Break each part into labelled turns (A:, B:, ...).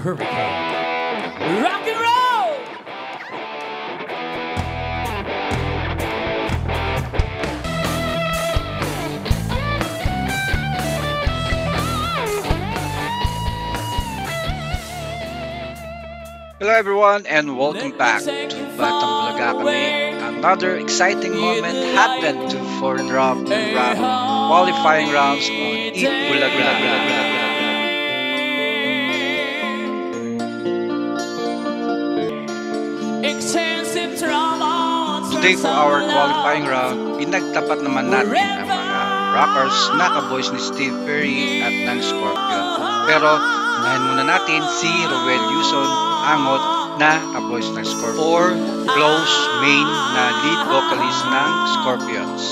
A: Hurricane. Rock and roll!
B: Hello everyone and welcome back to Batang Bulaga kami. Another exciting moment happened to Foreign Rock and Rap qualifying rounds on Eat Bulaga. Today for our qualifying round, pinagtapat naman natin ang mga rockers na ka-boys ni Steve Perry at ng Scorpion. Pero unahin muna natin si Roel Yuson Angot na ka-boys ng Scorpion or close main na lead vocalist ng Scorpions.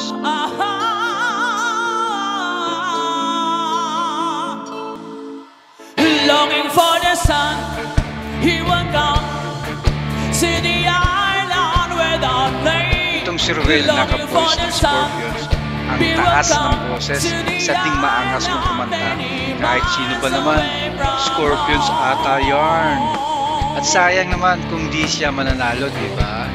A: Longing for the sun, he will come to the island without plane.
B: Itong si Roel na ka-boys ng Scorpions, ang taas ng boses sa ding maangas ng kumanta. Kahit sino ba naman, Scorpions ata yarn. At sayang naman kung di siya mananalo, di ba?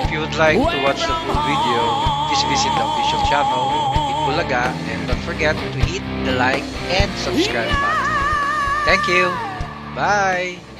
B: If you would like to watch the full video, please visit the official channel, Eat Bulaga, and don't forget to hit the like and subscribe button. Thank you! Bye!